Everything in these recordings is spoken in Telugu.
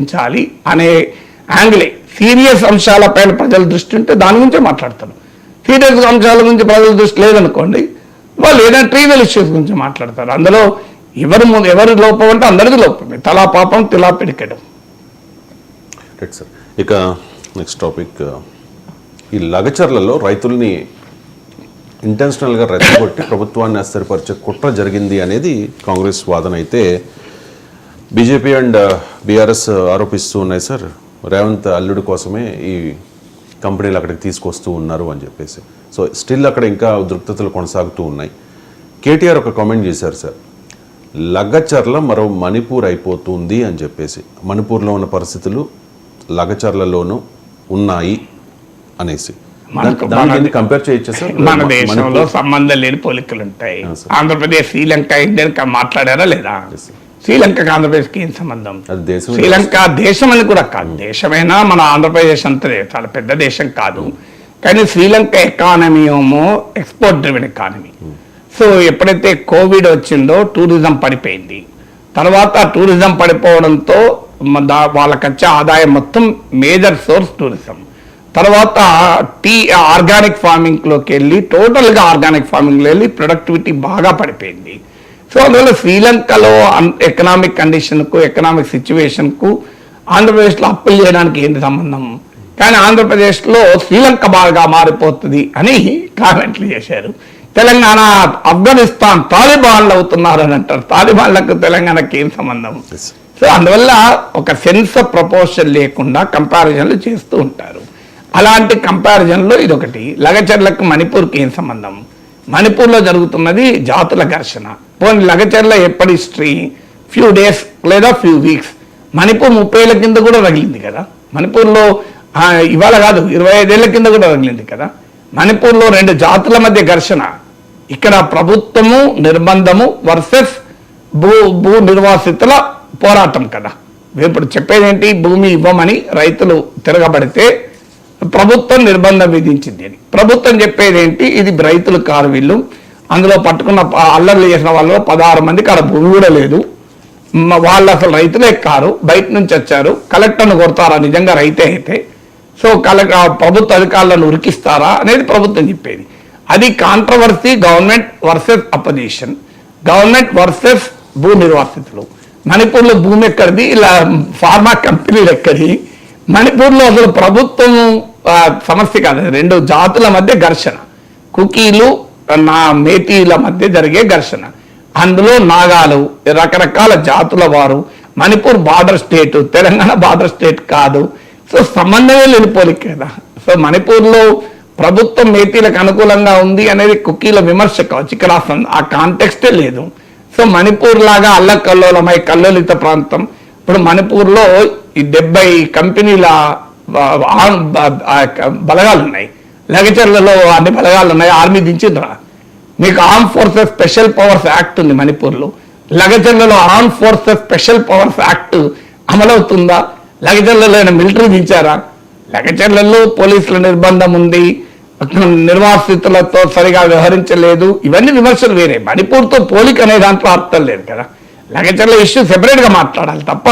ఉంచాలి అనే యాంగిలే. సీరియస్ అంశాలపైన ప్రజల దృష్టి ఉంటే దాని గురించే మాట్లాడతారు. సీరియస్ అంశాల గురించి ప్రజల దృష్టి లేదనుకోండి, వాళ్ళు ఏదైనా ట్రీవియల్ ఇష్యూస్ గురించి మాట్లాడతారు. అందులో ఎవరి లోపం అంటే అందరిది లోపమే. తలా పాపం తిలా పిడికెడు. Right sir. ఇక నెక్స్ట్ టాపిక్, ఈ లగచర్లలో రైతుల్ని ఇంటెన్షనల్గా రెచ్చగొట్టి ప్రభుత్వాన్ని అస్థిరపరిచే కుట్ర జరిగింది అనేది కాంగ్రెస్ వాదన అయితే, బీజేపీ అండ్ బీఆర్ఎస్ ఆరోపిస్తూ ఉన్నాయి సార్, రేవంత్ అల్లుడి కోసమే ఈ కంపెనీలు అక్కడికి తీసుకొస్తూ ఉన్నారు అని చెప్పేసి. సో స్టిల్ అక్కడ ఇంకా ఉద్రిక్తతలు కొనసాగుతూ ఉన్నాయి. కేటీఆర్ ఒక కామెంట్ చేశారు సార్, లగచర్ల మరో మణిపూర్ అయిపోతుంది అని చెప్పేసి, మణిపూర్లో ఉన్న పరిస్థితులు లగచర్లలోనూ ఉన్నాయి అనేసి. కంపేర్ చేయొచ్చు సార్. మన దేశంలో సంబంధం లేని పోలికలు ఉంటాయి. ఆంధ్రప్రదేశ్ శ్రీలంక ఇండియా మాట్లాడారా లేదా? శ్రీలంకకి ఆంధ్రప్రదేశ్కి ఏం సంబంధం? శ్రీలంక దేశం అని కూడా కాదు, దేశమైనా మన ఆంధ్రప్రదేశ్ అంతే చాలా పెద్ద దేశం కాదు. కానీ శ్రీలంక ఎకానమీ ఏమో ఎక్స్పోర్ట్ డ్రివెన్ ఎకానమీ. సో ఎప్పుడైతే కోవిడ్ వచ్చిందో టూరిజం పడిపోయింది. తర్వాత టూరిజం పడిపోవడంతో వాళ్ళకి వచ్చే ఆదాయం మొత్తం మేజర్ సోర్స్ టూరిజం. తర్వాత ఆర్గానిక్ ఫార్మింగ్లోకి వెళ్ళి టోటల్గా ఆర్గానిక్ ఫార్మింగ్లో వెళ్ళి ప్రొడక్టివిటీ బాగా పడిపోయింది. సో అందువల్ల శ్రీలంకలో ఎకనామిక్ కండిషన్కు ఎకనామిక్ సిచ్యువేషన్కు ఆంధ్రప్రదేశ్లో అప్పులు చేయడానికి ఏంటి సంబంధం? కానీ ఆంధ్రప్రదేశ్లో శ్రీలంక బాగా మారిపోతుంది అని కామెంట్లు చేశారు. తెలంగాణ ఆఫ్ఘనిస్తాన్ తాలిబాన్లు అవుతున్నారు అని అంటారు. తాలిబాన్లకు తెలంగాణకి ఏం సంబంధం? సో అందువల్ల ఒక సెన్స్ ఆఫ్ ప్రపోర్షన్ లేకుండా కంపారిజన్లు చేస్తూ ఉంటారు. అలాంటి కంపారిజన్లో ఇదొకటి. లగచర్లకు మణిపూర్కి ఏం సంబంధం? మణిపూర్లో జరుగుతున్నది జాతుల ఘర్షణ. పోనీ లగచర్ల ఎప్పటి హిస్టరీ ఫ్యూ డేస్ లేదా ఫ్యూ వీక్స్. మణిపూర్ 30 ఏళ్ల కింద కూడా రగిలింది కదా. మణిపూర్లో ఇవాళ కాదు 25 ఏళ్ల కింద కూడా రగిలింది కదా. మణిపూర్లో 2 జాతుల మధ్య ఘర్షణ. ఇక్కడ ప్రభుత్వము నిర్బంధము వర్సెస్ భూ నిర్వాసితుల పోరాటం కదా. ఇప్పుడు చెప్పేది ఏంటి? భూమి ఇవ్వమని రైతులు తిరగబడితే ప్రభుత్వం నిర్బంధం విధించింది అని. ప్రభుత్వం చెప్పేది ఏంటి? ఇది రైతులు కారు, వీళ్ళు అందులో పట్టుకున్న అల్లర్లు చేసిన వాళ్ళు 16 మందికి అక్కడ భూమి కూడా లేదు. వాళ్ళు అసలు రైతులే కారు, బయట నుంచి వచ్చారు. కలెక్టర్ను కొడతారా నిజంగా రైతే అయితే? సో ప్రభుత్వ అధికారులను ఉరికిస్తారా అనేది ప్రభుత్వం చెప్పేది. అది controversy. Government versus opposition, government versus భూ నిర్వాసితులు. మణిపూర్లో భూమి ఎక్కడిది? ఇలా ఫార్మా కంపెనీలు ఎక్కడి? మణిపూర్లో అసలు ప్రభుత్వం సమస్య కాదు, 2 జాతుల మధ్య ఘర్షణ. కుకీలు మేటీల మధ్య జరిగే ఘర్షణ. అందులో నాగాలు, రకరకాల జాతుల వారు. Manipur border state, Telangana border state కాదు. సో సంబంధమే లేని పోలిక కదా. సో మణిపూర్లో ప్రభుత్వం మేటీలకు అనుకూలంగా ఉంది అనేది కుకీల విమర్శ కావచ్చు. ఇక్కడ ఆ కాంటెక్స్టే లేదు. సో మణిపూర్ లాగా అల్లకల్లోలమై కల్లోలిత ప్రాంతం. ఇప్పుడు మణిపూర్లో ఈ 70 కంపెనీల బలగాలు ఉన్నాయి. లగచర్లలో అన్ని బలగాలు ఉన్నాయి. ఆర్మీ దించిండ్రా? మీకు arm forces special powers act ఉంది మణిపూర్లో. లగచర్లలో arm forces special powers act అమలవుతుందా? లగచర్లలో మిలిటరీ దించారా? లగచర్లలో పోలీసుల నిర్బంధం ఉంది, నిర్వాసితులతో సరిగా వ్యవహరించలేదు. ఇవన్నీ విమర్శలు వేరే. మణిపూర్తో పోలిక అనే దాంట్లో అర్థం లేదు కదా. లగచర్ల ఇష్యూ సెపరేట్గా మాట్లాడాలి తప్ప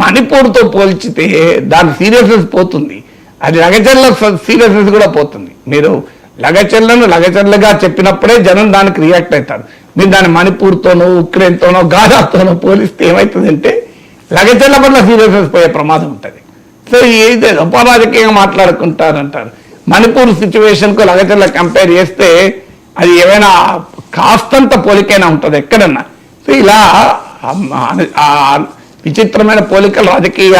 మణిపూర్తో పోల్చితే దాని సీరియస్నెస్ పోతుంది. అది లగచర్ల సీరియస్నెస్ కూడా పోతుంది. మీరు లగచర్లను లగచర్లుగా చెప్పినప్పుడే జనం దానికి రియాక్ట్ అవుతారు. మీరు దాన్ని మణిపూర్తోనో ఉక్రెయిన్తోనో గాజాతోనో పోలిస్తే ఏమవుతుందంటే లగచర్ల పట్ల సీరియస్నెస్ పోయే ప్రమాదం ఉంటుంది. సో ఇది ఉపరాజకీయంగా మాట్లాడుకుంటారంటారు. మణిపూర్ సిచ్యువేషన్కు లగచర్ల కంపేర్ చేస్తే అది ఏమైనా కాస్తంత పోలికైనా ఉంటుంది ఎక్కడన్నా. సో ఇలా విచిత్రమైన పోలికలు రాజకీయ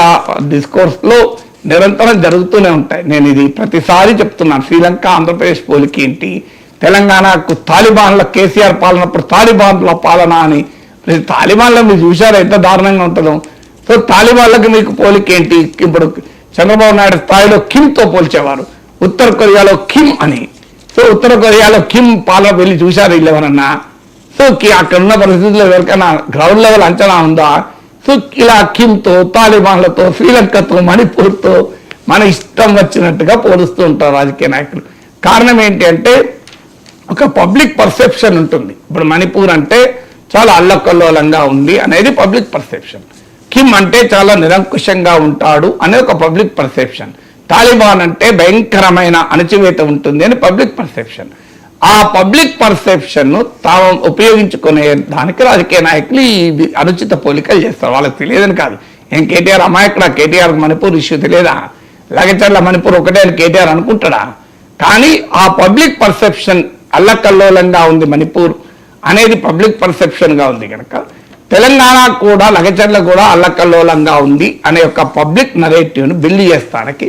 డిస్కోర్స్లో నిరంతరం జరుగుతూనే ఉంటాయి. నేను ఇది ప్రతిసారి చెప్తున్నాను. శ్రీలంక ఆంధ్రప్రదేశ్ పోలిక ఏంటి? తెలంగాణకు తాలిబాన్ల కేసీఆర్ పాలనప్పుడు తాలిబాన్ల పాలన అని. తాలిబాన్లో మీరు చూశారు ఎంత దారుణంగా ఉంటుందో. సో తాలిబాన్లకు మీకు పోలిక ఏంటి? ఇప్పుడు చంద్రబాబు నాయుడు స్థాయిలో కిమ్తో పోల్చేవారు, ఉత్తర కొరియాలో కిమ్ అని. సో ఉత్తర కొరియాలో కిమ్ పాలన వెళ్ళి చూశారు వీళ్ళు ఎవరన్నా? సో అక్కడ ఉన్న పరిస్థితుల్లో ఎవరికైనా గ్రౌండ్ లెవెల్ అంచనా ఉందా? సో ఇలా కిమ్తో, తాలిబాన్లతో, శ్రీలంకతో, మణిపూర్తో మన ఇష్టం వచ్చినట్టుగా పోలుస్తూ ఉంటారు రాజకీయ నాయకులు. కారణం ఏంటి అంటే ఒక పబ్లిక్ పర్సెప్షన్ ఉంటుంది. ఇప్పుడు మణిపూర్ అంటే చాలా అల్లకల్లోలంగా ఉంది అనేది పబ్లిక్ పర్సెప్షన్. కిమ్ అంటే చాలా నిరంకుశంగా ఉంటాడు అనే ఒక పబ్లిక్ పర్సెప్షన్, తాలిబాన్ అంటే భయంకరమైన అణచివేత ఉంటుంది అని పబ్లిక్ పర్సెప్షన్. ఆ పబ్లిక్ పర్సెప్షన్ ను తాము ఉపయోగించుకునే దానికి రాజకీయ నాయకులు ఈ అనుచిత పోలికలు చేస్తారు. వాళ్ళకి తెలియదని కాదు. ఏం కేటీఆర్ అమాయకుడా? కేటీఆర్ మణిపూర్ ఇష్యూ తెలియదా? లగచర్ల మణిపూర్ ఒకటే అని కేటీఆర్ అనుకుంటాడా? కానీ ఆ పబ్లిక్ పర్సెప్షన్ అల్లకల్లోలంగా ఉంది మణిపూర్ అనేది పబ్లిక్ పర్సెప్షన్ గా ఉంది కనుక తెలంగాణ కూడా లగచర్ల కూడా అల్లకల్లోలంగా ఉంది అనే ఒక పబ్లిక్ నరేటివ్ను బిల్డ్ చేస్తానికి,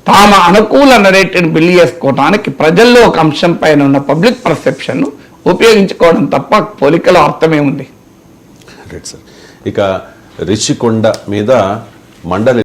తామ అనుకూల నరేటివ్ను బిల్డ్ చేసుకోవడానికి ప్రజల్లో ఒక అంశం పైన ఉన్న పబ్లిక్ పర్సెప్షన్ను ఉపయోగించుకోవడం తప్ప పోలికలో అర్థమేముంది? Right sir. ఇక రిషికొండ మీద మండలి